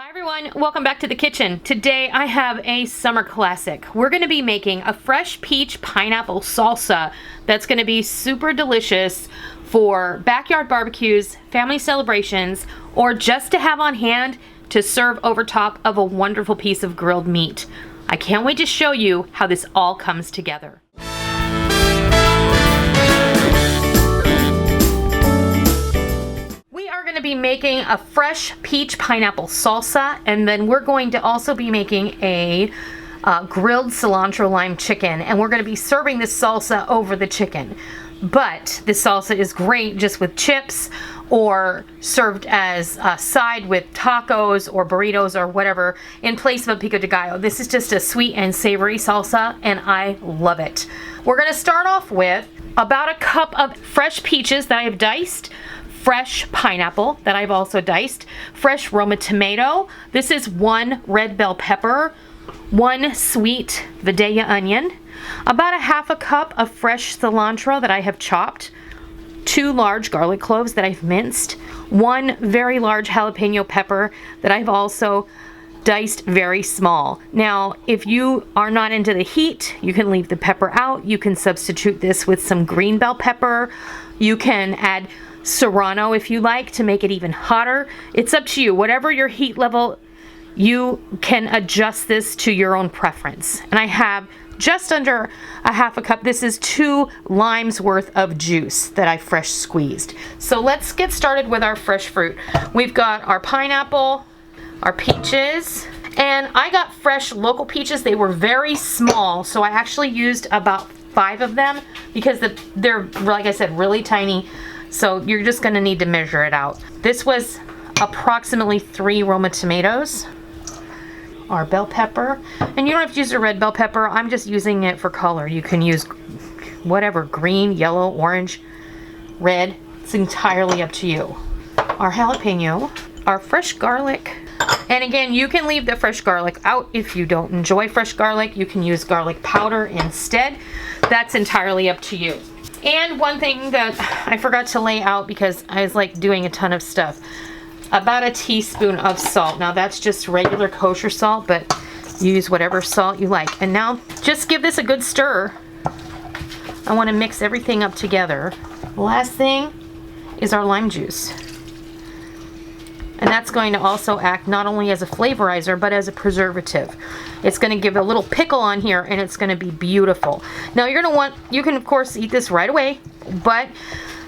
Hi everyone, welcome back to the kitchen. Today I have a summer classic. We're going to be making a fresh peach pineapple salsa that's going to be super delicious for backyard barbecues, family celebrations, or just to have on hand to serve over top of a wonderful piece of grilled meat. I can't wait to show you how this all comes together. Going to be making a fresh peach pineapple salsa, and then we're going to also be making a grilled cilantro lime chicken, and we're going to be serving this salsa over the chicken. But this salsa is great just with chips or served as a side with tacos or burritos or whatever in place of a pico de gallo. This is just a sweet and savory salsa, and I love it. We're going to start off with about a cup of fresh peaches that I have diced, fresh pineapple that I've also diced, fresh Roma tomato. This is 1 red bell pepper, 1 sweet Vidalia onion, about a half a cup of fresh cilantro that I have chopped, 2 large garlic cloves that I've minced, 1 very large jalapeno pepper that I've also diced very small. Now, if you are not into the heat, you can leave the pepper out. You can substitute this with some green bell pepper. You can add serrano if you like to make it even hotter. It's up to you. Whatever your heat level, you can adjust this to your own preference. And I have just under a half a cup. This is 2 limes worth of juice that I fresh squeezed. So let's get started with our fresh fruit. We've got our pineapple, our peaches, and I got fresh local peaches. They were very small, so I actually used about 5 of them because they're, like I said, really tiny. So you're just going to need to measure it out. This was approximately 3 Roma tomatoes, our bell pepper, and you don't have to use a red bell pepper. I'm just using it for color. You can use whatever, green, yellow, orange, red. It's entirely up to you. Our jalapeno, our fresh garlic, and again, you can leave the fresh garlic out if you don't enjoy fresh garlic. You can use garlic powder instead. That's entirely up to you. And one thing that I forgot to lay out because I was like doing a ton of stuff, about a teaspoon of salt. Now that's just regular kosher salt, but use whatever salt you like. And now just give this a good stir. I want to mix everything up together. Last thing is our lime juice. And that's going to also act not only as a flavorizer, but as a preservative. It's going to give a little pickle on here, and it's going to be beautiful. Now you're going to want, you can of course eat this right away, but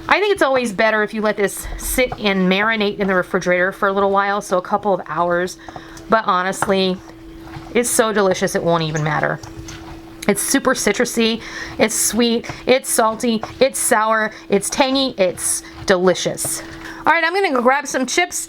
I think it's always better if you let this sit and marinate in the refrigerator for a little while, so a couple of hours. But honestly, it's so delicious it won't even matter. It's super citrusy, it's sweet, it's salty, it's sour, it's tangy, it's delicious. All right, I'm going to go grab some chips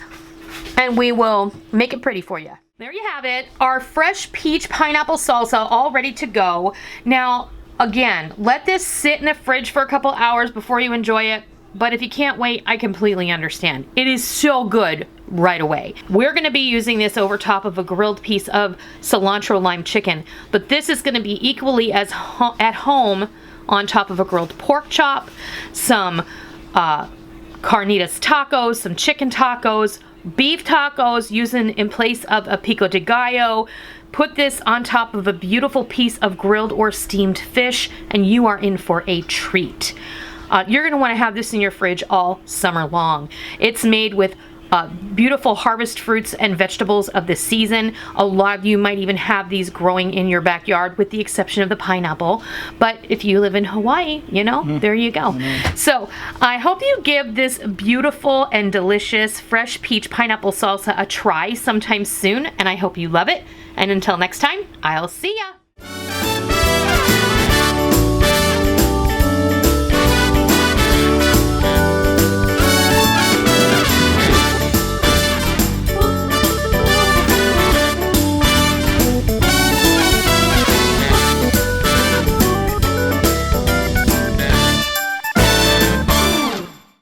and we will make it pretty for you. There you have it, our fresh peach pineapple salsa all ready to go. Now, again, let this sit in the fridge for a couple hours before you enjoy it. But if you can't wait, I completely understand. It is so good right away. We're going to be using this over top of a grilled piece of cilantro lime chicken. But this is going to be equally as at home on top of a grilled pork chop, some carnitas tacos, some chicken tacos, beef tacos using in place of a pico de gallo. Put this on top of a beautiful piece of grilled or steamed fish, and you are in for a treat. You're going to want to have this in your fridge all summer long. It's made with beautiful harvest fruits and vegetables of the season. A lot of you might even have these growing in your backyard with the exception of the pineapple. But if you live in Hawaii, you know, there you go. So I hope you give this beautiful and delicious fresh peach pineapple salsa a try sometime soon, and I hope you love it. And until next time, I'll see ya.